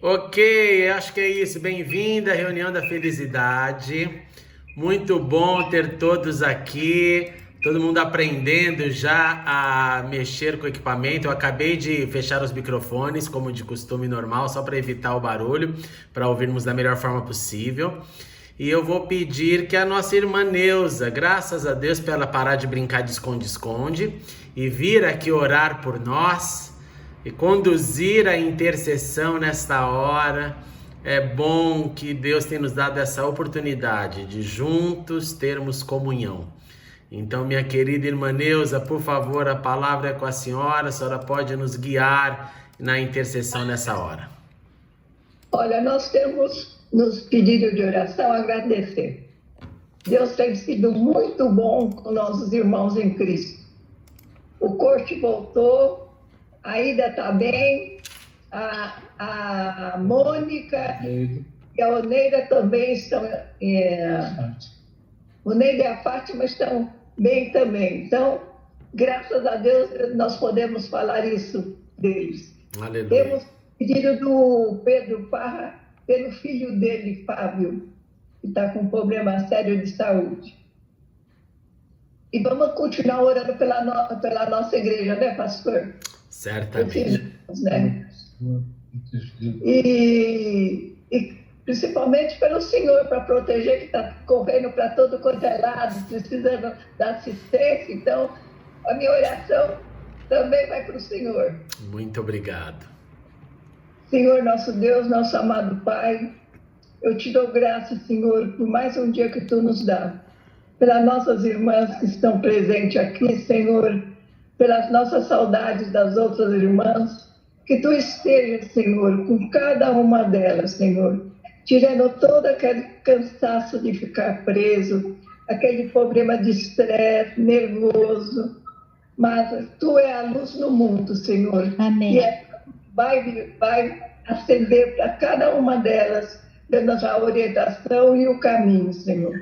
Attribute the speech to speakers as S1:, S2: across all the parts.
S1: Ok, acho que é isso. Bem-vinda à reunião da felicidade. Muito bom ter todos aqui. Todo mundo aprendendo já a mexer com o equipamento. Eu acabei de fechar os microfones, como de costume normal, só para evitar o barulho, para ouvirmos da melhor forma possível. E eu vou pedir que a nossa irmã Neuza, graças a Deus, para ela parar de brincar de esconde-esconde e vir aqui orar por nós e conduzir a intercessão nesta hora. É bom que Deus tenha nos dado essa oportunidade de juntos termos comunhão. Então, minha querida irmã Neuza, por favor, a palavra é com a senhora pode nos guiar na intercessão nessa hora.
S2: Olha, nós temos nos pedidos de oração agradecer. Deus tem sido muito bom com nossos irmãos em Cristo. O Corte voltou, a Ida está bem, a Mônica e a Oneida também estão. O Neide e a Fátima estão bem também. Então, graças a Deus, nós podemos falar isso deles.
S1: Aleluia.
S2: Temos pedido do Pedro Parra pelo filho dele, Fábio, que está com um problema sério de saúde. E vamos continuar orando pela nossa igreja, né, pastor?
S1: Certamente.
S2: Né? E principalmente pelo Senhor, para proteger, que está correndo para todo quanto é lado, precisando da assistência. Então, a minha oração também vai para o Senhor.
S1: Muito obrigado.
S2: Senhor, nosso Deus, nosso amado Pai, eu te dou graças, Senhor, por mais um dia que tu nos dá, pelas nossas irmãs que estão presentes aqui, Senhor, pelas nossas saudades das outras irmãs, que tu estejas, Senhor, com cada uma delas, Senhor, tirando todo aquele cansaço de ficar preso, aquele problema de estresse, nervoso, mas tu é a luz no mundo, Senhor.
S3: Amém.
S2: E vai acender para cada uma delas, dando a orientação e o caminho, Senhor.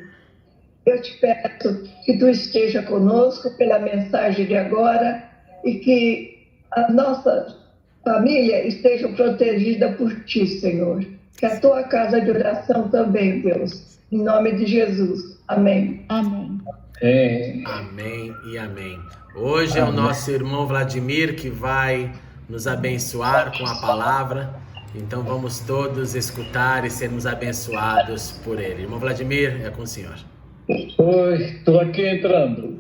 S2: Eu te peço que tu esteja conosco pela mensagem de agora e que a nossa família esteja protegida por ti, Senhor. Que a tua casa de oração também, Deus. Em nome de Jesus. Amém.
S3: Amém.
S1: Amém e amém. Hoje é o nosso irmão Vladimir que vai nos abençoar com a palavra. Então vamos todos escutar e sermos abençoados por ele. Irmão Vladimir, é com o senhor.
S4: Oi, estou aqui entrando.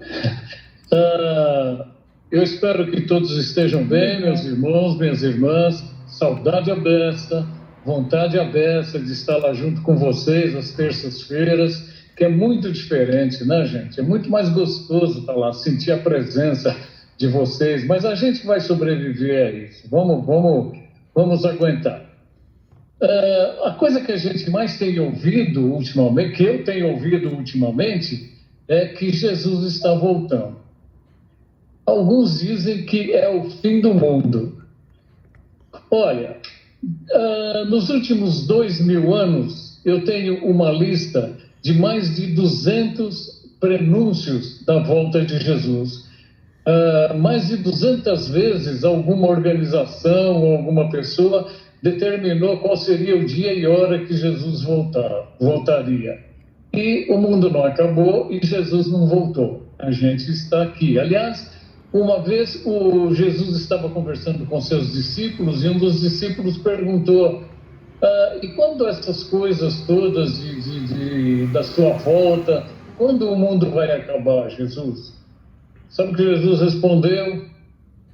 S4: Eu espero que todos estejam bem, meus irmãos, minhas irmãs. Saudade aberta, vontade aberta de estar lá junto com vocês às terças-feiras, que é muito diferente, né, gente? É muito mais gostoso estar lá, sentir a presença de vocês, mas a gente vai sobreviver a isso. Vamos aguentar. A coisa que a gente mais tem ouvido ultimamente, que eu tenho ouvido ultimamente, é que Jesus está voltando. Alguns dizem que é o fim do mundo. Olha, nos últimos 2000 anos, eu tenho uma lista de mais de 200 prenúncios da volta de Jesus. Mais de 200 vezes alguma organização ou alguma pessoa determinou qual seria o dia e hora que Jesus voltaria. E o mundo não acabou e Jesus não voltou. A gente está aqui. Aliás, uma vez o Jesus estava conversando com seus discípulos e um dos discípulos perguntou: e quando essas coisas todas da sua volta, quando o mundo vai acabar, Jesus? Sabe o que Jesus respondeu?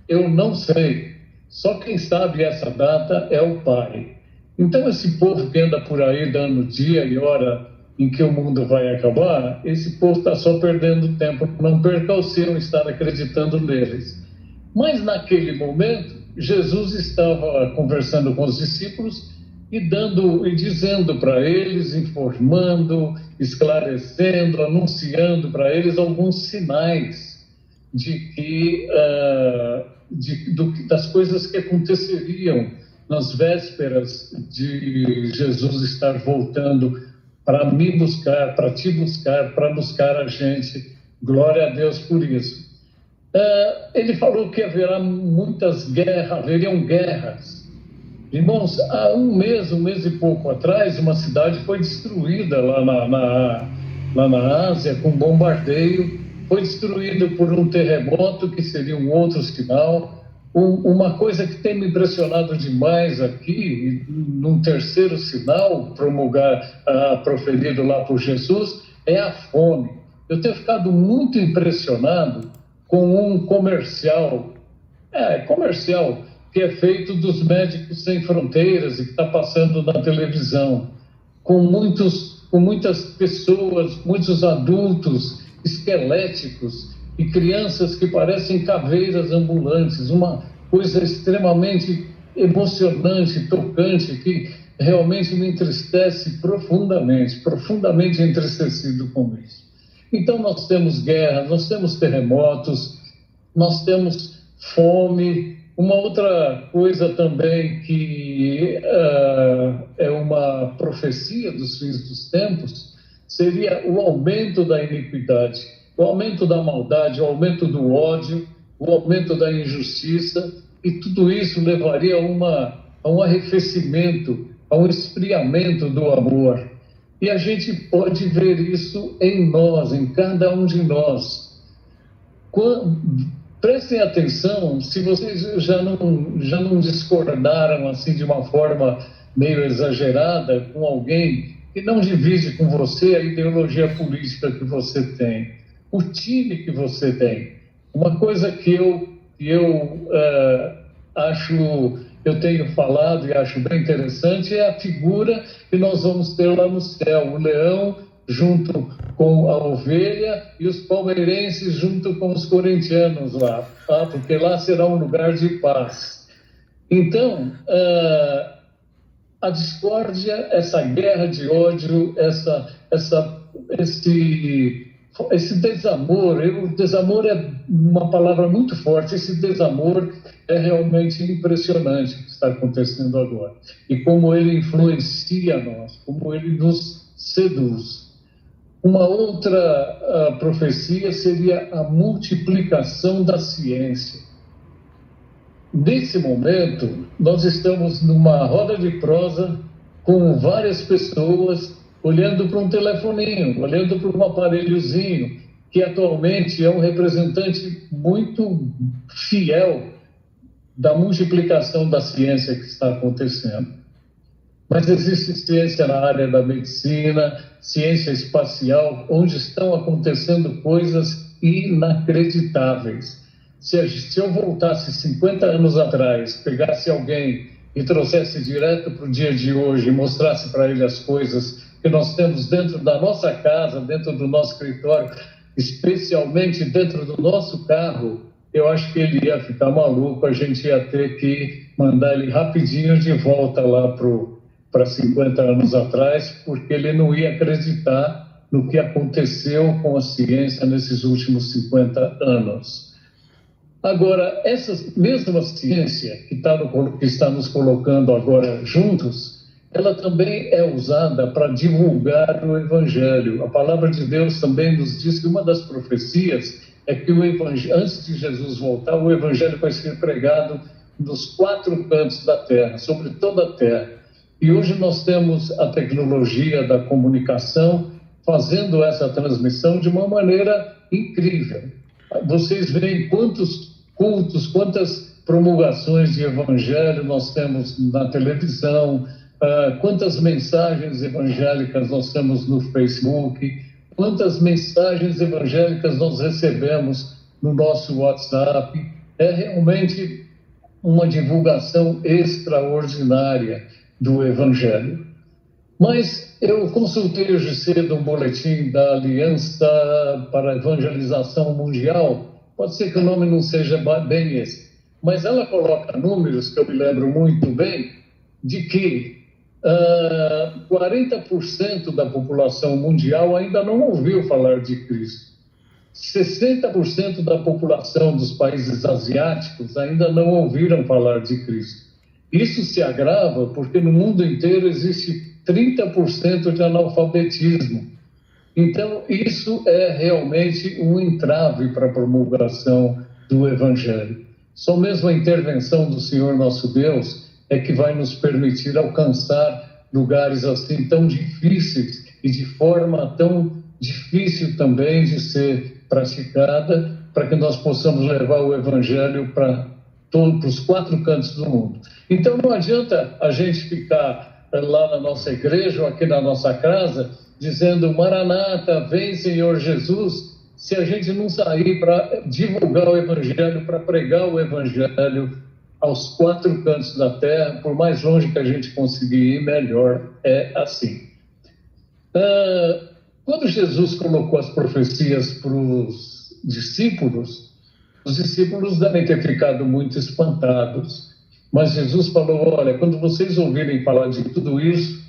S4: Eu não sei. Só quem sabe essa data é o Pai. Então esse povo que anda por aí dando dia e hora em que o mundo vai acabar, esse povo está só perdendo tempo. Não perca o seu estar acreditando neles. Mas naquele momento, Jesus estava conversando com os discípulos e dizendo para eles, informando, esclarecendo, anunciando para eles alguns sinais das coisas que aconteceriam nas vésperas de Jesus estar voltando para me buscar, para te buscar, para buscar a gente. Glória a Deus por isso. Ele falou que haveriam guerras, Irmãos, há um mês e pouco atrás, uma cidade foi destruída lá na Ásia com bombardeio, foi destruída por um terremoto, que seria um outro sinal. Uma coisa que tem me impressionado demais aqui, num terceiro sinal proferido lá por Jesus, é a fome. Eu tenho ficado muito impressionado com um comercial que é feito dos Médicos Sem Fronteiras e que está passando na televisão, com muitas pessoas, muitos adultos esqueléticos e crianças que parecem caveiras ambulantes, uma coisa extremamente emocionante, tocante, que realmente me entristece profundamente entristecido com isso. Então nós temos guerra, nós temos terremotos, nós temos fome. Uma outra coisa também que é uma profecia dos fins dos tempos seria o aumento da iniquidade, o aumento da maldade, o aumento do ódio, o aumento da injustiça, e tudo isso levaria a um arrefecimento, a um esfriamento do amor. E a gente pode ver isso em nós, em cada um de nós. Prestem atenção, se vocês já não discordaram assim de uma forma meio exagerada com alguém que não divide com você a ideologia política que você tem, o time que você tem. Uma coisa que eu tenho falado e acho bem interessante é a figura que nós vamos ter lá no céu, o leão junto com a ovelha e os palmeirenses junto com os corintianos lá, tá? Porque lá será um lugar de paz. Então, a discórdia, essa guerra de ódio, esse desamor, o desamor é uma palavra muito forte, esse desamor é realmente impressionante o que está acontecendo agora. E como ele influencia nós, como ele nos seduz. Uma outra profecia seria a multiplicação da ciência. Nesse momento, nós estamos numa roda de prosa com várias pessoas olhando para um telefoninho, olhando para um aparelhozinho, que atualmente é um representante muito fiel da multiplicação da ciência que está acontecendo. Mas existe ciência na área da medicina, ciência espacial, onde estão acontecendo coisas inacreditáveis. Se eu voltasse 50 anos atrás, pegasse alguém e trouxesse direto para o dia de hoje e mostrasse para ele as coisas que nós temos dentro da nossa casa, dentro do nosso escritório, especialmente dentro do nosso carro, eu acho que ele ia ficar maluco, a gente ia ter que mandar ele rapidinho de volta lá para 50 anos atrás, porque ele não ia acreditar no que aconteceu com a ciência nesses últimos 50 anos. Agora, essa mesma ciência que está nos colocando agora juntos, ela também é usada para divulgar o Evangelho. A palavra de Deus também nos diz que uma das profecias é que antes de Jesus voltar, o Evangelho vai ser pregado nos 4 cantos da terra, sobre toda a terra. E hoje nós temos a tecnologia da comunicação fazendo essa transmissão de uma maneira incrível. Vocês veem quantos cultos, quantas promulgações de evangelho nós temos na televisão, quantas mensagens evangélicas nós temos no Facebook, quantas mensagens evangélicas nós recebemos no nosso WhatsApp. É realmente uma divulgação extraordinária do Evangelho. Mas eu consultei hoje cedo um boletim da Aliança para a Evangelização Mundial, pode ser que o nome não seja bem esse, mas ela coloca números que eu me lembro muito bem, de que 40% da população mundial ainda não ouviu falar de Cristo. 60% da população dos países asiáticos ainda não ouviram falar de Cristo. Isso se agrava porque no mundo inteiro existe 30% de analfabetismo. Então, isso é realmente um entrave para a promulgação do Evangelho. Só mesmo a intervenção do Senhor nosso Deus é que vai nos permitir alcançar lugares assim tão difíceis e de forma tão difícil também de ser praticada, para que nós possamos levar o Evangelho para os 4 cantos do mundo. Então não adianta a gente ficar lá na nossa igreja ou aqui na nossa casa dizendo Maranata, vem Senhor Jesus, se a gente não sair para divulgar o Evangelho, para pregar o Evangelho aos 4 cantos da terra, por mais longe que a gente conseguir ir, melhor é assim. Quando Jesus colocou as profecias para os discípulos devem ter ficado muito espantados. Mas Jesus falou, olha, quando vocês ouvirem falar de tudo isso,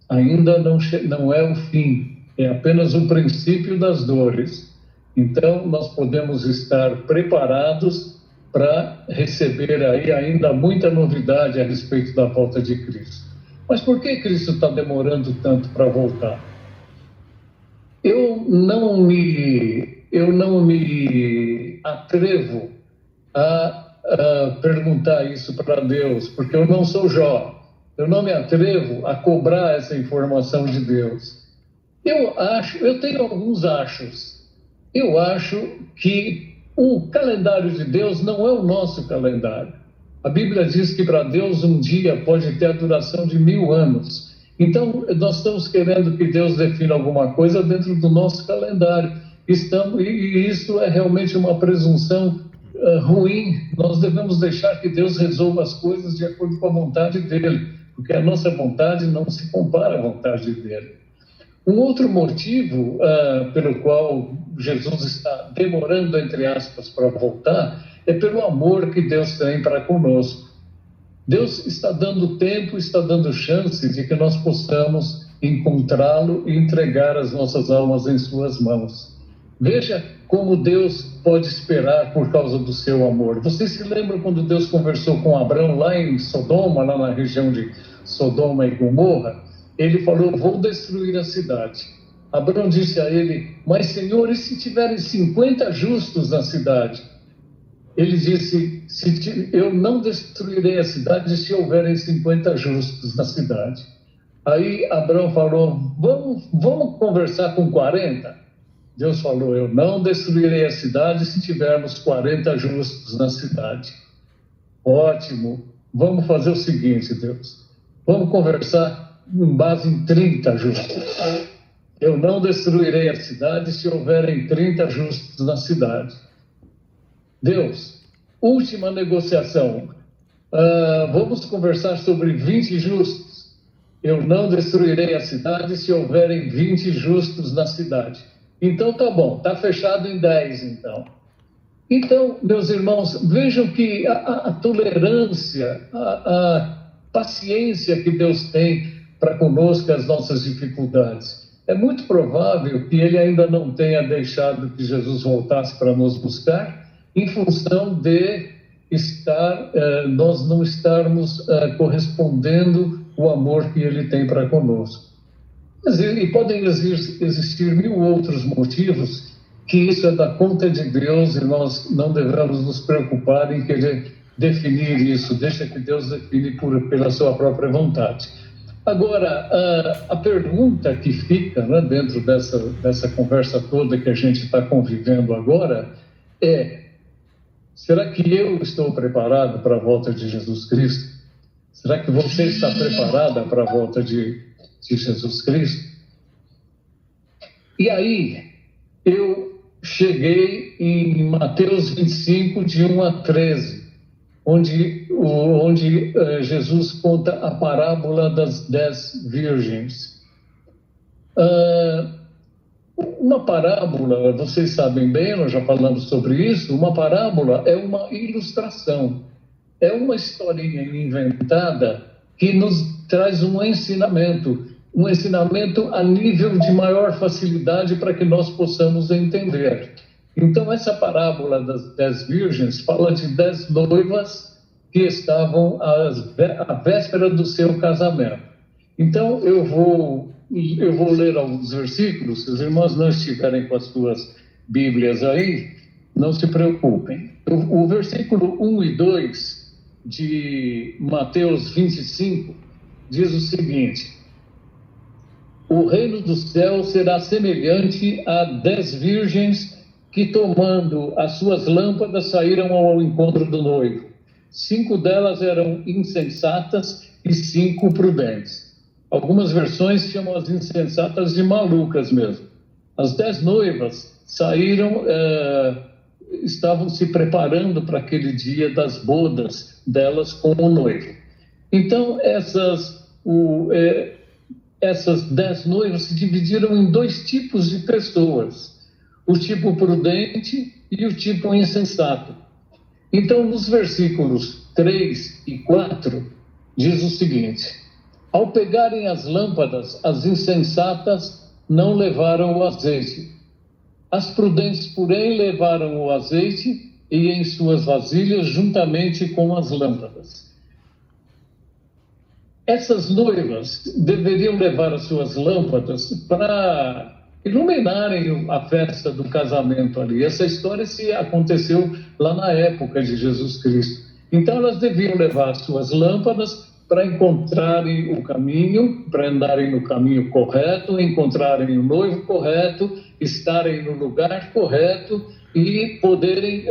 S4: ainda não é o fim, é apenas o princípio das dores. Então, nós podemos estar preparados para receber aí ainda muita novidade a respeito da volta de Cristo. Mas por que Cristo está demorando tanto para voltar? Eu não me atrevo a perguntar isso para Deus, porque eu não sou Jó. Eu não me atrevo a cobrar essa informação de Deus. Eu tenho alguns achos. Eu acho que o calendário de Deus não é o nosso calendário. A Bíblia diz que para Deus um dia pode ter a duração de 1000 anos. Então, nós estamos querendo que Deus defina alguma coisa dentro do nosso calendário. E isso é realmente uma presunção ruim. Nós devemos deixar que Deus resolva as coisas de acordo com a vontade dele, porque a nossa vontade não se compara à vontade dele. Um outro motivo pelo qual Jesus está demorando, entre aspas, para voltar, é pelo amor que Deus tem para conosco. Deus está dando tempo, está dando chance de que nós possamos encontrá-lo e entregar as nossas almas em suas mãos. Veja como Deus pode esperar por causa do seu amor. Vocês se lembram quando Deus conversou com Abrão lá em Sodoma, lá na região de Sodoma e Gomorra? Ele falou, vou destruir a cidade. Abrão disse a ele, mas Senhor, e se tiverem 50 justos na cidade? Ele disse, eu não destruirei a cidade se houverem 50 justos na cidade. Aí Abrão falou, vamos conversar com 40? Deus falou, eu não destruirei a cidade se tivermos 40 justos na cidade. Ótimo, vamos fazer o seguinte, Deus, vamos conversar com base em 30 justos. Eu não destruirei a cidade se houverem 30 justos na cidade. Deus, última negociação, vamos conversar sobre 20 justos. Eu não destruirei a cidade se houverem 20 justos na cidade. Então tá bom, tá fechado em 10 então. Então, meus irmãos, vejam que a tolerância, a paciência que Deus tem para conosco, as nossas dificuldades. É muito provável que ele ainda não tenha deixado que Jesus voltasse para nos buscar, em função de nós não estarmos correspondendo o amor que ele tem para conosco. E podem existir 1000 outros motivos que isso é da conta de Deus e nós não devemos nos preocupar em querer definir isso. Deixa que Deus define pela sua própria vontade. Agora, a pergunta que fica, né, dentro dessa conversa toda que a gente está convivendo agora é: será que eu estou preparado para a volta de Jesus Cristo? Será que você está preparada para a volta de Jesus Cristo? E aí, eu cheguei em Mateus 25, de 1 a 13, onde Jesus conta a parábola das 10 virgens. Uma parábola, vocês sabem bem, nós já falamos sobre isso, uma parábola é uma ilustração, é uma historinha inventada que nos traz um ensinamento a nível de maior facilidade para que nós possamos entender. Então, essa parábola das 10 virgens fala de 10 noivas que estavam à véspera do seu casamento. Então, eu vou ler alguns versículos. Se os irmãos não estiverem com as suas Bíblias aí, não se preocupem. O versículo 1 e 2 de Mateus 25 diz o seguinte: o reino dos céus será semelhante a 10 virgens que, tomando as suas lâmpadas, saíram ao encontro do noivo. 5 delas eram insensatas e 5 prudentes. Algumas versões chamam as insensatas de malucas mesmo. As 10 noivas saíram, estavam se preparando para aquele dia das bodas delas com o noivo. Então, essas 10 noivas se dividiram em 2 tipos de pessoas: o tipo prudente e o tipo insensato. Então, nos versículos 3 e 4, diz o seguinte: ao pegarem as lâmpadas, as insensatas não levaram o azeite. As prudentes, porém, levaram o azeite e em suas vasilhas juntamente com as lâmpadas. Essas noivas deveriam levar as suas lâmpadas para iluminarem a festa do casamento ali. Essa história se aconteceu lá na época de Jesus Cristo. Então elas deviam levar as suas lâmpadas para encontrarem o caminho, para andarem no caminho correto, encontrarem o noivo correto, estarem no lugar correto e poderem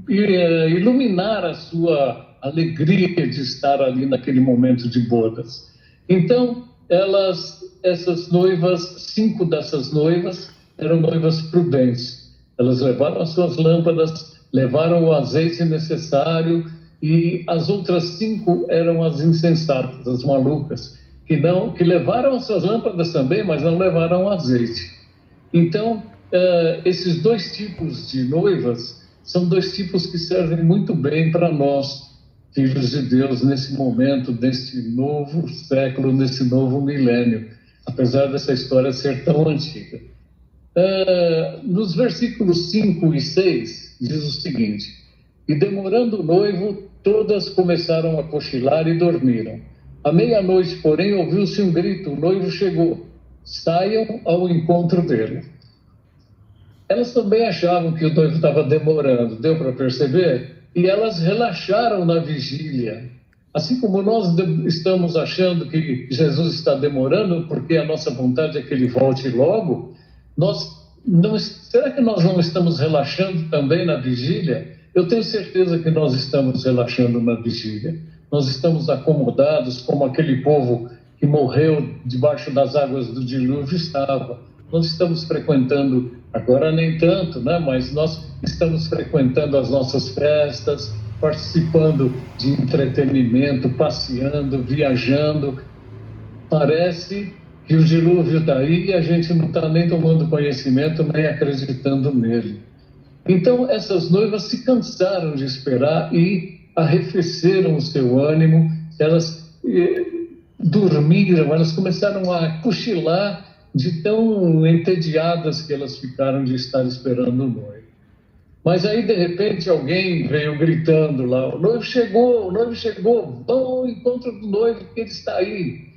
S4: iluminar a sua alegria de estar ali naquele momento de bodas. Então, essas noivas, 5 dessas noivas, eram noivas prudentes. Elas levaram as suas lâmpadas, levaram o azeite necessário, e as outras 5 eram as insensatas, as malucas, que levaram as suas lâmpadas também, mas não levaram o azeite. Então, esses 2 tipos de noivas são 2 tipos que servem muito bem para nós, filhos de Deus, nesse momento, nesse novo século, nesse novo milênio, apesar dessa história ser tão antiga. Nos versículos 5 e 6, diz o seguinte: e demorando o noivo, todas começaram a cochilar e dormiram. À meia-noite, porém, ouviu-se um grito: o noivo chegou, saiam ao encontro dele. Elas também achavam que o noivo estava demorando, deu para perceber? E elas relaxaram na vigília. Assim como nós estamos achando que Jesus está demorando, porque a nossa vontade é que ele volte logo, será que nós não estamos relaxando também na vigília? Eu tenho certeza que nós estamos relaxando na vigília. Nós estamos acomodados como aquele povo que morreu debaixo das águas do dilúvio estava. Nós estamos frequentando, agora nem tanto, né? Mas nós estamos frequentando as nossas festas, participando de entretenimento, passeando, viajando. Parece que o dilúvio está aí e a gente não está nem tomando conhecimento, nem acreditando nele. Então, essas noivas se cansaram de esperar e arrefeceram o seu ânimo. Elas dormiram, elas começaram a cochilar de tão entediadas que elas ficaram de estar esperando o noivo. Mas aí, de repente, alguém veio gritando lá: o noivo chegou, vão ao encontro do noivo, que ele está aí.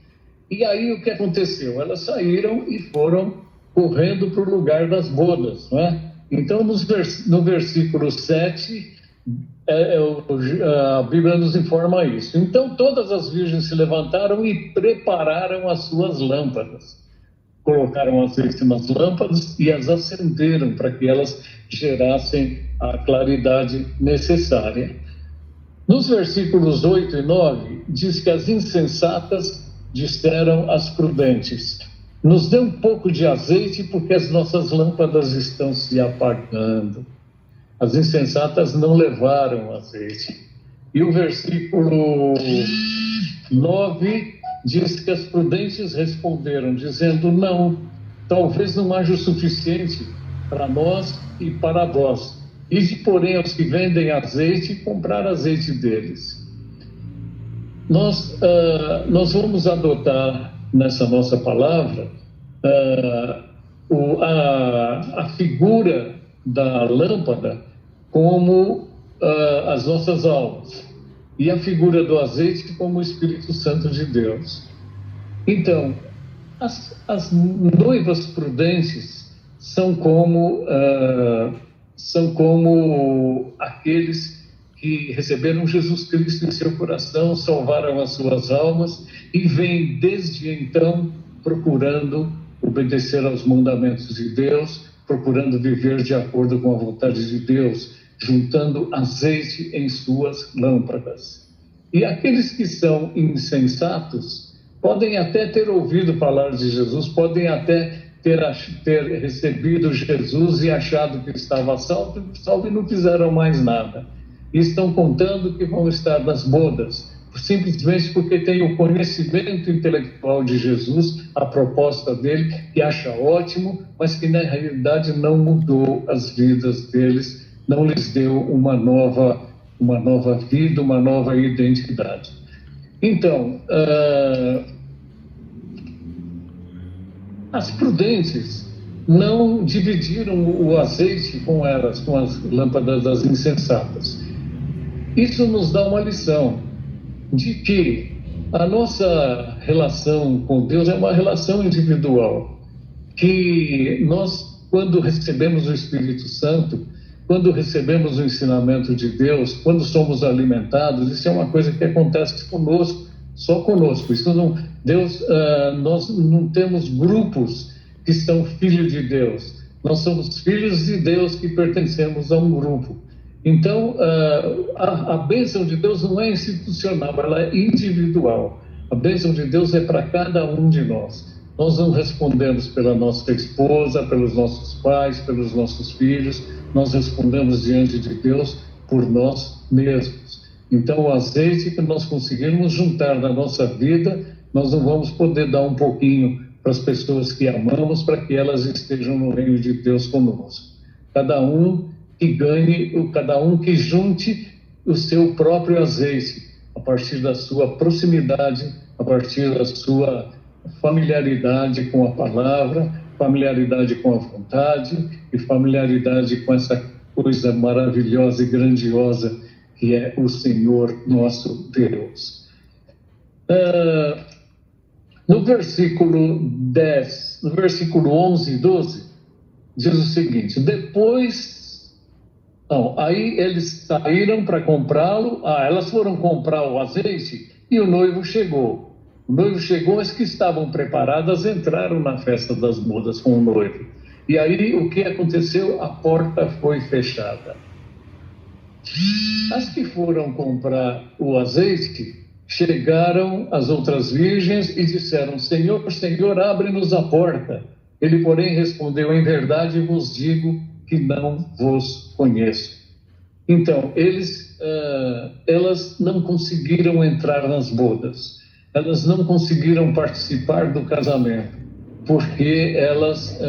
S4: E aí, o que aconteceu? Elas saíram e foram correndo para o lugar das bodas, não é? Então, no versículo 7, a Bíblia nos informa isso. Então, todas as virgens se levantaram e prepararam as suas lâmpadas. Colocaram azeite nas lâmpadas e as acenderam para que elas gerassem a claridade necessária. Nos versículos 8 e 9, diz que as insensatas disseram às prudentes: nos dê um pouco de azeite, porque as nossas lâmpadas estão se apagando. As insensatas não levaram azeite. E o versículo 9 diz que as prudentes responderam, dizendo: não, talvez não haja o suficiente para nós e para vós. Ide, porém, aos que vendem azeite, comprar azeite deles. Nós vamos adotar nessa nossa palavra a figura da lâmpada como as nossas almas, e a figura do azeite como o Espírito Santo de Deus. Então, as noivas prudentes são como aqueles que receberam Jesus Cristo em seu coração, salvaram as suas almas e vêm desde então procurando obedecer aos mandamentos de Deus, procurando viver de acordo com a vontade de Deus, juntando azeite em suas lâmpadas. E aqueles que são insensatos podem até ter ouvido falar de Jesus, podem até ter recebido Jesus e achado que estava salvo e não fizeram mais nada. E estão contando que vão estar nas bodas, simplesmente porque têm o conhecimento intelectual de Jesus, a proposta dele, que acha ótimo, mas que na realidade não mudou as vidas deles, não lhes deu uma nova vida, uma nova identidade. Então, as prudentes não dividiram o azeite com elas, com as lâmpadas das insensatas. Isso nos dá uma lição de que a nossa relação com Deus é uma relação individual, que nós, quando recebemos o Espírito Santo, quando recebemos o ensinamento de Deus, quando somos alimentados, isso é uma coisa que acontece conosco, só conosco. Isso não, Deus, nós não temos grupos que são filhos de Deus. Nós somos filhos de Deus que pertencemos a um grupo. Então, a bênção de Deus não é institucional, ela é individual. A bênção de Deus é para cada um de nós. Nós não respondemos pela nossa esposa, pelos nossos pais, pelos nossos filhos. Nós respondemos diante de Deus por nós mesmos. Então, o azeite que nós conseguirmos juntar na nossa vida, nós não vamos poder dar um pouquinho para as pessoas que amamos, para que elas estejam no reino de Deus conosco. Cada um que ganhe, cada um que junte o seu próprio azeite, a partir da sua proximidade, a partir da sua familiaridade com a palavra, familiaridade com a vontade e familiaridade com essa coisa maravilhosa e grandiosa que é o Senhor nosso Deus. No versículo 10, no versículo 11 e 12, diz o seguinte: aí eles saíram para comprá-lo, elas foram comprar o azeite e o noivo chegou. O noivo chegou, as que estavam preparadas entraram na festa das bodas com o noivo. E aí o que aconteceu? A porta foi fechada. As que foram comprar o azeite, chegaram as outras virgens e disseram: Senhor, Senhor, abre-nos a porta. Ele, porém, respondeu: em verdade vos digo que não vos conheço. Então, elas não conseguiram entrar nas bodas. Elas não conseguiram participar do casamento, porque elas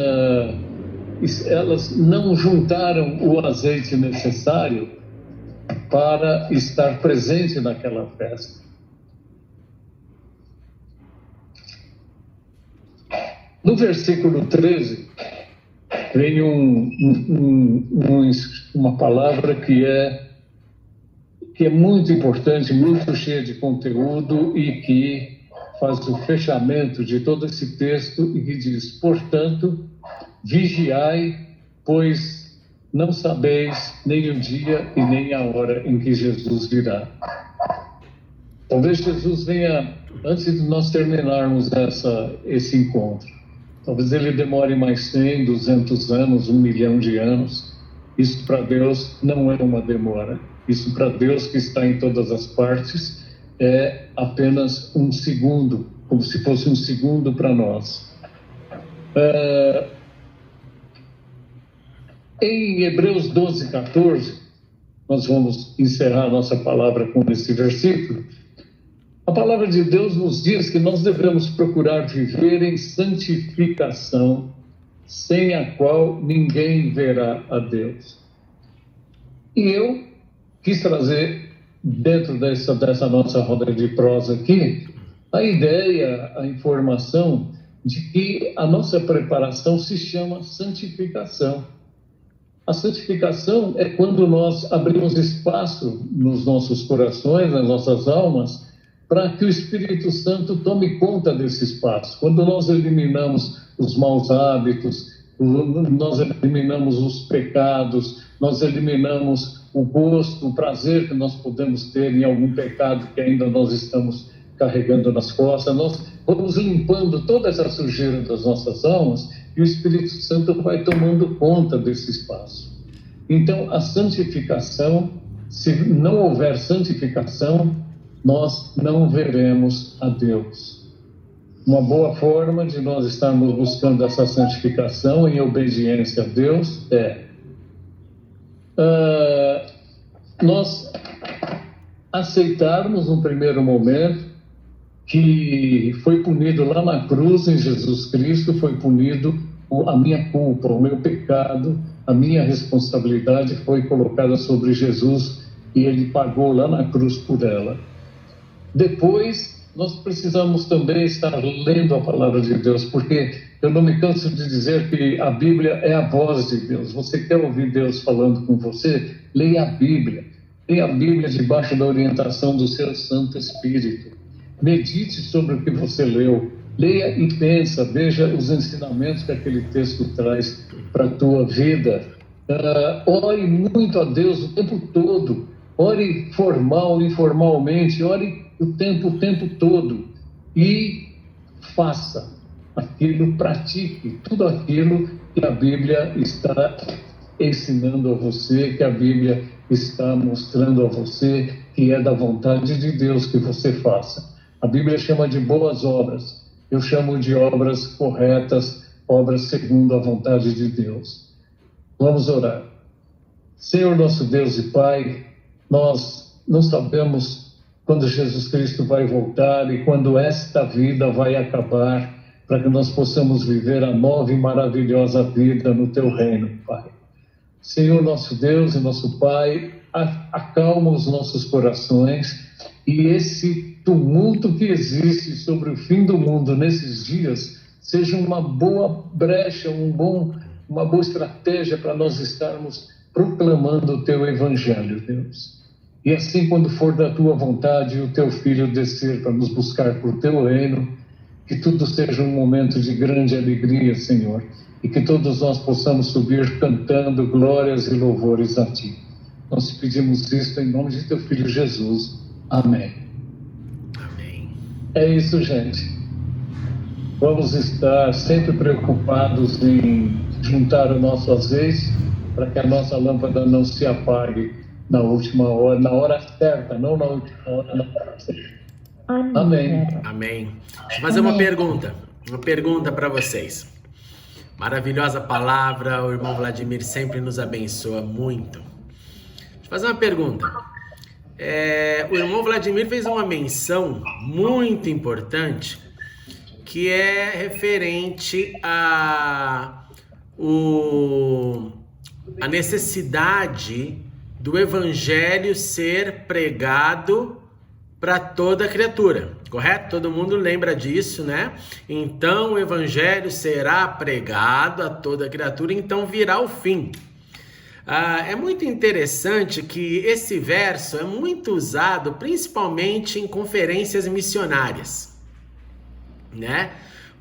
S4: não juntaram o azeite necessário para estar presente naquela festa. No versículo 13, vem uma palavra que é muito importante, muito cheia de conteúdo e que faz o fechamento de todo esse texto e que diz: portanto, vigiai, pois não sabeis nem o dia e nem a hora em que Jesus virá. Talvez Jesus venha antes de nós terminarmos esse encontro. Talvez ele demore mais 100, 200 anos, 1 milhão de anos. Isso para Deus não é uma demora. Isso para Deus, que está em todas as partes, é apenas um segundo, como se fosse um segundo para nós. Em Hebreus 12, 14, nós vamos encerrar a nossa palavra com esse versículo. A palavra de Deus nos diz que nós devemos procurar viver em santificação, sem a qual ninguém verá a Deus. E eu quis trazer, dentro dessa nossa roda de prosa aqui, a ideia, a informação de que a nossa preparação se chama santificação. A santificação é quando nós abrimos espaço nos nossos corações, nas nossas almas, para que o Espírito Santo tome conta desse espaço. Quando nós eliminamos os maus hábitos, nós eliminamos os pecados, nós eliminamos o gosto, o prazer que nós podemos ter em algum pecado que ainda nós estamos carregando nas costas. Nós vamos limpando toda essa sujeira das nossas almas e o Espírito Santo vai tomando conta desse espaço. Então, a santificação, se não houver santificação, nós não veremos a Deus. Uma boa forma de nós estarmos buscando essa santificação em obediência a Deus é nós aceitarmos no primeiro momento que foi punido lá na cruz, em Jesus Cristo, foi punido a minha culpa, o meu pecado, a minha responsabilidade foi colocada sobre Jesus e ele pagou lá na cruz por ela. Depois, nós precisamos também estar lendo a palavra de Deus, porque eu não me canso de dizer que a Bíblia é a voz de Deus. Você quer ouvir Deus falando com você? Leia a Bíblia. Leia a Bíblia debaixo da orientação do seu Santo Espírito. Medite sobre o que você leu. Leia e pensa, veja os ensinamentos que aquele texto traz para a tua vida. Ore muito a Deus o tempo todo. Ore formal, informalmente, ore o tempo todo. E faça aquilo, pratique tudo aquilo que a Bíblia está ensinando a você, que a Bíblia está mostrando a você, que é da vontade de Deus que você faça. A Bíblia chama de boas obras. Eu chamo de obras corretas, obras segundo a vontade de Deus. Vamos orar. Senhor nosso Deus e Pai, nós não sabemos quando Jesus Cristo vai voltar e quando esta vida vai acabar, para que nós possamos viver a nova e maravilhosa vida no Teu reino, Pai. Senhor nosso Deus e nosso Pai, acalma os nossos corações e esse tumulto que existe sobre o fim do mundo nesses dias seja uma boa brecha, uma boa estratégia para nós estarmos proclamando o Teu Evangelho, Deus. E assim, quando for da Tua vontade, o Teu Filho descer para nos buscar por Teu reino, que tudo seja um momento de grande alegria, Senhor, e que todos nós possamos subir cantando glórias e louvores a Ti. Nós te pedimos isso em nome de Teu Filho Jesus. Amém.
S1: Amém.
S4: É isso, gente. Vamos estar sempre preocupados em juntar o nosso azeite para que a nossa lâmpada não se apague na última hora, na hora certa, não na última hora, na hora certa. Amém.
S1: Amém. Deixa eu fazer uma pergunta para vocês. Maravilhosa palavra, o irmão Vladimir sempre nos abençoa muito. Deixa eu fazer uma pergunta. O irmão Vladimir fez uma menção muito importante, que é referente a necessidade do evangelho ser pregado para toda criatura, correto? Todo mundo lembra disso, né? Então o evangelho será pregado a toda criatura, então virá o fim. É muito interessante que esse verso é muito usado principalmente em conferências missionárias, né?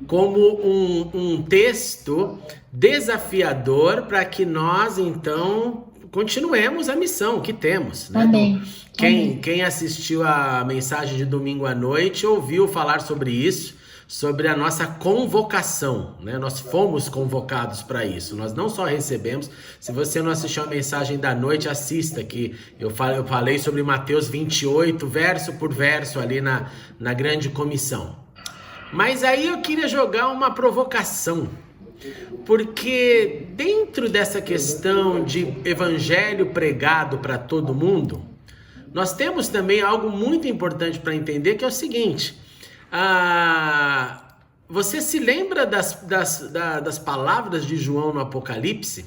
S1: Como um texto desafiador para que nós, então, continuemos a missão que temos, né?
S3: Amém.
S1: Quem assistiu a mensagem de domingo à noite ouviu falar sobre isso, sobre a nossa convocação, né? Nós fomos convocados para isso, nós não só recebemos. Se você não assistiu a mensagem da noite, assista, que eu falei sobre Mateus 28, verso por verso, ali na grande comissão. Mas aí eu queria jogar uma provocação, porque dentro dessa questão de evangelho pregado para todo mundo, nós temos também algo muito importante para entender, que é o seguinte: você se lembra das palavras de João no Apocalipse?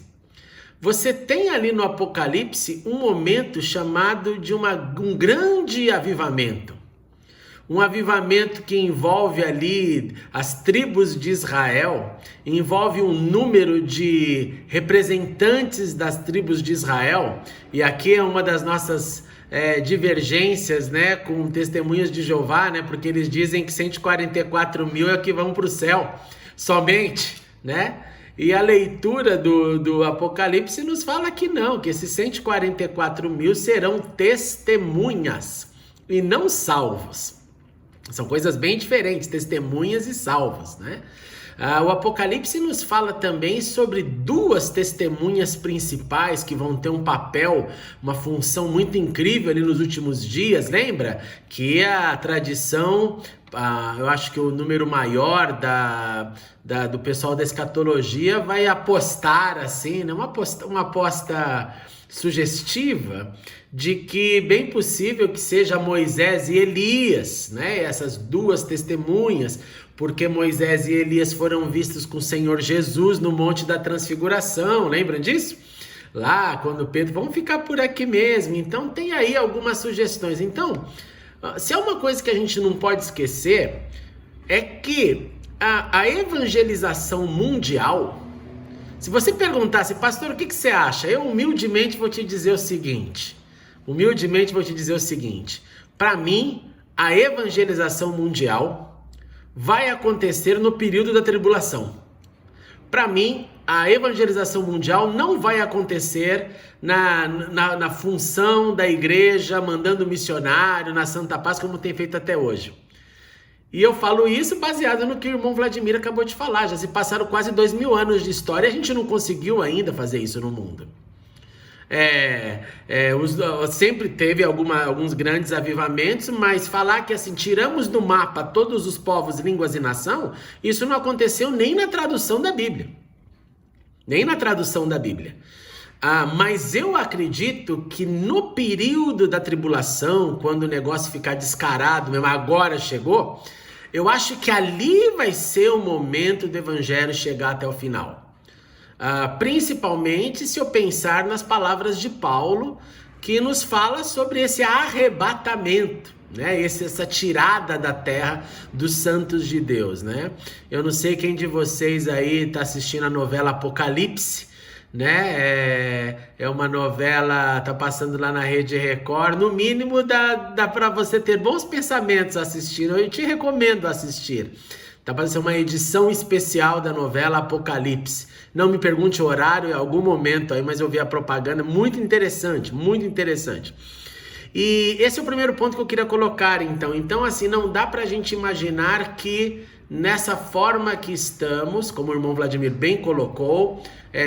S1: Você tem ali no Apocalipse um momento chamado de um grande avivamento. Um avivamento que envolve ali as tribos de Israel, envolve um número de representantes das tribos de Israel, e aqui é uma das nossas divergências, né, com testemunhas de Jeová, né, porque eles dizem que 144 mil é que vão para o céu somente, né? E a leitura do Apocalipse nos fala que não, que esses 144 mil serão testemunhas e não salvos. São coisas bem diferentes, testemunhas e salvos, né? O Apocalipse nos fala também sobre duas testemunhas principais que vão ter um papel, uma função muito incrível ali nos últimos dias, lembra? Que a tradição, eu acho que o número maior do pessoal da escatologia vai apostar assim, né? Uma aposta sugestiva de que bem possível que seja Moisés e Elias, né? Essas duas testemunhas, porque Moisés e Elias foram vistos com o Senhor Jesus no Monte da Transfiguração, lembram disso? Lá, quando Pedro, vamos ficar por aqui mesmo. Então tem aí algumas sugestões. Então, se é uma coisa que a gente não pode esquecer, é que a evangelização mundial, se você perguntasse, pastor, o que você acha? Eu humildemente vou te dizer o seguinte, para mim, a evangelização mundial vai acontecer no período da tribulação. Para mim, a evangelização mundial não vai acontecer na função da igreja, mandando missionário, na Santa Paz, como tem feito até hoje. E eu falo isso baseado no que o irmão Vladimir acabou de falar. Já se passaram quase 2000 anos de história e a gente não conseguiu ainda fazer isso no mundo. Sempre teve alguns grandes avivamentos, mas falar que assim, tiramos do mapa todos os povos, línguas e nação, isso não aconteceu nem na tradução da Bíblia. Mas eu acredito que no período da tribulação, quando o negócio ficar descarado mesmo, agora chegou, eu acho que ali vai ser o momento do evangelho chegar até o final. Principalmente se eu pensar nas palavras de Paulo, que nos fala sobre esse arrebatamento, né? Essa tirada da terra dos santos de Deus, né? Eu não sei quem de vocês aí está assistindo a novela Apocalipse, né? É uma novela, tá passando lá na Rede Record. No mínimo dá para você ter bons pensamentos assistindo. Eu te recomendo assistir. Tá para ser uma edição especial da novela Apocalipse. Não me pergunte o horário, em algum momento aí, mas eu vi a propaganda, muito interessante, muito interessante. E esse é o primeiro ponto que eu queria colocar, então. Então, assim, não dá pra gente imaginar que nessa forma que estamos, como o irmão Vladimir bem colocou,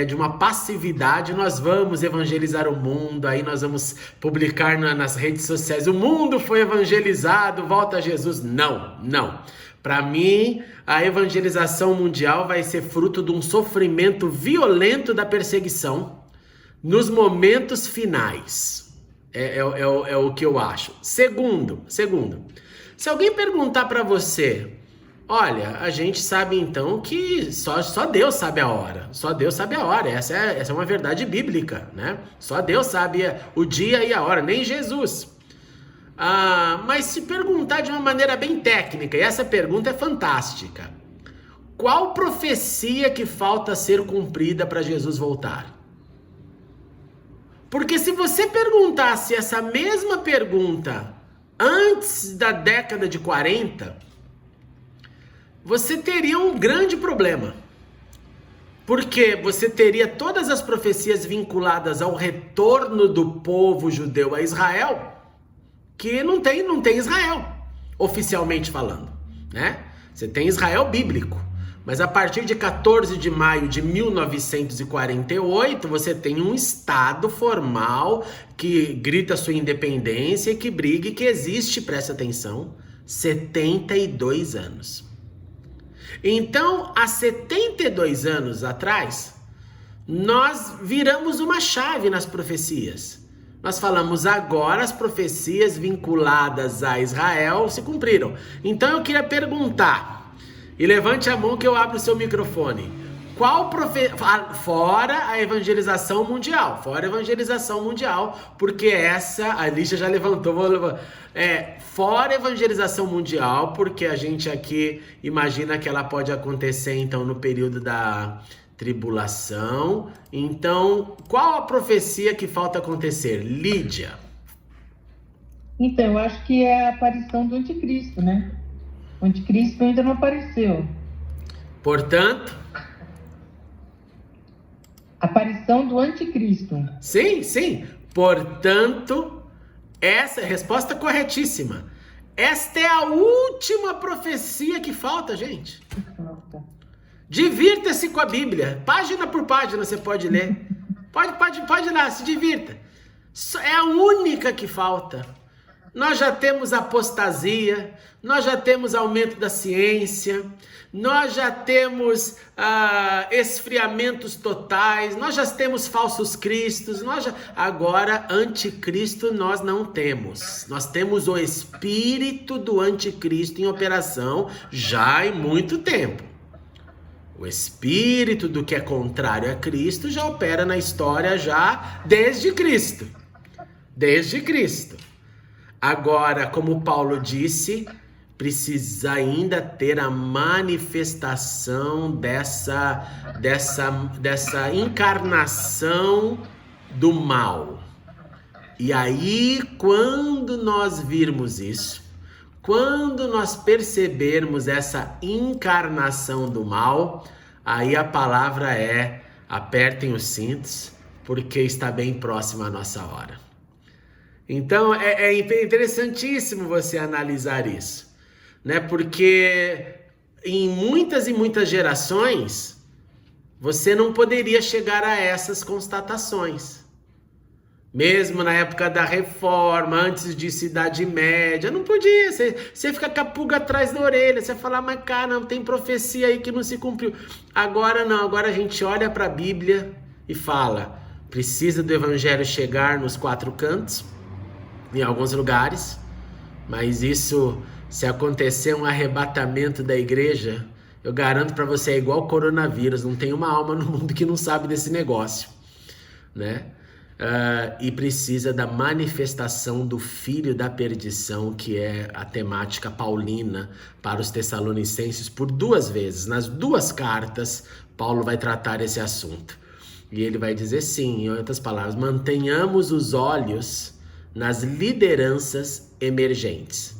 S1: de uma passividade, nós vamos evangelizar o mundo, aí nós vamos publicar nas redes sociais, o mundo foi evangelizado, volta a Jesus. Não. Para mim, a evangelização mundial vai ser fruto de um sofrimento violento da perseguição nos momentos finais. É o que eu acho. Segundo, se alguém perguntar para você, olha, a gente sabe então que só Deus sabe a hora. Essa é uma verdade bíblica, né? Só Deus sabe o dia e a hora, nem Jesus. Mas se perguntar de uma maneira bem técnica, e essa pergunta é fantástica: qual profecia que falta ser cumprida para Jesus voltar? Porque se você perguntasse essa mesma pergunta antes da década de 40, você teria um grande problema. Porque você teria todas as profecias vinculadas ao retorno do povo judeu a Israel, que não tem Israel, oficialmente falando, né? Você tem Israel bíblico, mas a partir de 14 de maio de 1948, você tem um Estado formal que grita sua independência e que briga e que existe, presta atenção, 72 anos. Então, há 72 anos atrás, nós viramos uma chave nas profecias. Nós falamos agora as profecias vinculadas a Israel se cumpriram. Então eu queria perguntar, e levante a mão que eu abro o seu microfone. Qual fora a evangelização mundial, porque a Lígia já levantou, fora a evangelização mundial, porque a gente aqui imagina que ela pode acontecer então no período da tribulação. Então, qual a profecia que falta acontecer? Lídia.
S3: Então, eu acho que é a aparição do anticristo, né? O anticristo ainda não apareceu.
S1: Portanto,
S3: Aparição do anticristo.
S1: Sim, sim. Portanto, essa é a resposta corretíssima. Esta é a última profecia que falta, gente. Divirta-se com a Bíblia. Página por página você pode ler. Pode ir lá, se divirta. É a única que falta. Nós já temos apostasia, nós já temos aumento da ciência, nós já temos esfriamentos totais, nós já temos falsos cristos, agora anticristo nós não temos. Nós temos o espírito do anticristo em operação já há muito tempo. O espírito do que é contrário a Cristo já opera na história já desde Cristo. Desde Cristo. Agora, como Paulo disse, precisa ainda ter a manifestação dessa encarnação do mal. E aí, quando nós virmos isso, quando nós percebermos essa encarnação do mal, aí a palavra é: apertem os cintos, porque está bem próxima a nossa hora. Então é interessantíssimo você analisar isso, né? Porque em muitas e muitas gerações você não poderia chegar a essas constatações. Mesmo na época da Reforma, antes de Idade Média, não podia. Você fica com a pulga atrás da orelha, você fala: mas cara, não tem profecia aí que não se cumpriu. Agora não, agora a gente olha para a Bíblia e fala: precisa do Evangelho chegar nos quatro cantos, em alguns lugares, mas isso, se acontecer um arrebatamento da igreja, eu garanto para você, é igual coronavírus, não tem uma alma no mundo que não sabe desse negócio, né? E precisa da manifestação do filho da perdição, que é a temática paulina para os Tessalonicenses, por 2 vezes, nas 2 cartas, Paulo vai tratar esse assunto, e ele vai dizer sim, em outras palavras: mantenhamos os olhos nas lideranças emergentes.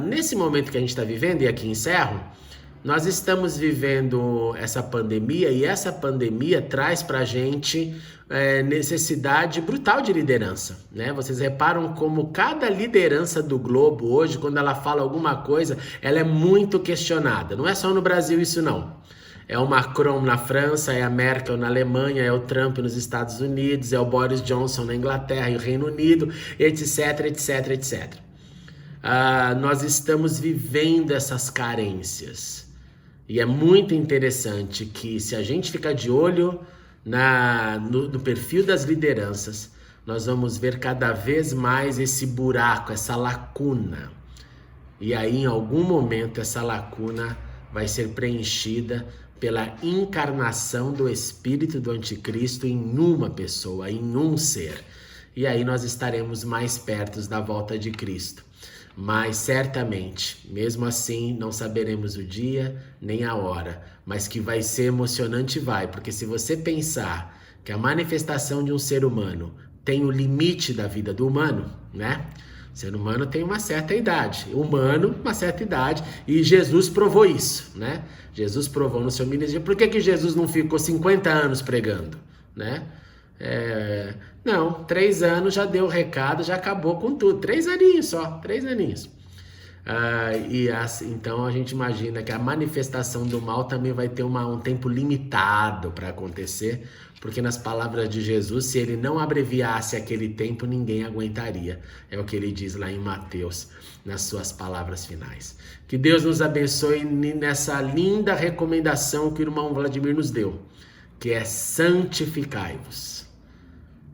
S1: Nesse momento que a gente está vivendo, e aqui encerro, nós estamos vivendo essa pandemia, e essa pandemia traz para a gente necessidade brutal de liderança, né? Vocês reparam como cada liderança do globo hoje, quando ela fala alguma coisa, ela é muito questionada. Não é só no Brasil isso não. É o Macron na França, é a Merkel na Alemanha, é o Trump nos Estados Unidos, é o Boris Johnson na Inglaterra e o Reino Unido, etc, etc, etc. Nós estamos vivendo essas carências. E é muito interessante que, se a gente ficar de olho no perfil das lideranças, nós vamos ver cada vez mais esse buraco, essa lacuna. E aí, em algum momento, essa lacuna vai ser preenchida pela encarnação do espírito do anticristo em uma pessoa, em um ser. E aí nós estaremos mais perto da volta de Cristo. Mas certamente, mesmo assim, não saberemos o dia nem a hora, mas que vai ser emocionante, vai, porque se você pensar que a manifestação de um ser humano tem o limite da vida do humano, né? O ser humano tem uma certa idade, humano, uma certa idade, e Jesus provou isso, né? Jesus provou no seu ministério. Por que Jesus não ficou 50 anos pregando, né? Não, 3 anos já deu o recado, já acabou com tudo. 3 aninhos só, 3 aninhos. Então a gente imagina que a manifestação do mal também vai ter um tempo limitado para acontecer, porque nas palavras de Jesus, se ele não abreviasse aquele tempo, ninguém aguentaria. É o que ele diz lá em Mateus, nas suas palavras finais. Que Deus nos abençoe nessa linda recomendação que o irmão Vladimir nos deu, que é: santificai-vos.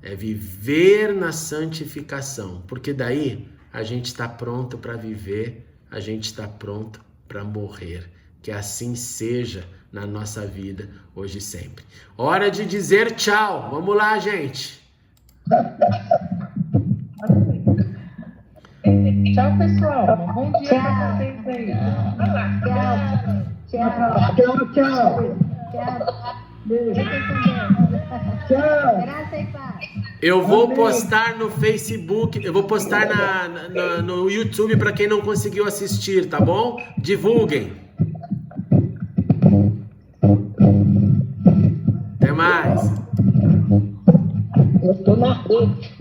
S1: É viver na santificação, porque daí a gente está pronto para viver, a gente está pronto para morrer. Que assim seja na nossa vida, hoje e sempre. Hora de dizer tchau. Vamos lá, gente.
S3: Tchau, pessoal. Bom dia para vocês aí.
S2: Tchau, tchau. Beijo. Tchau.
S1: Eu vou postar no Facebook, eu vou postar no YouTube para quem não conseguiu assistir, tá bom? Divulguem. Até mais.
S4: Outro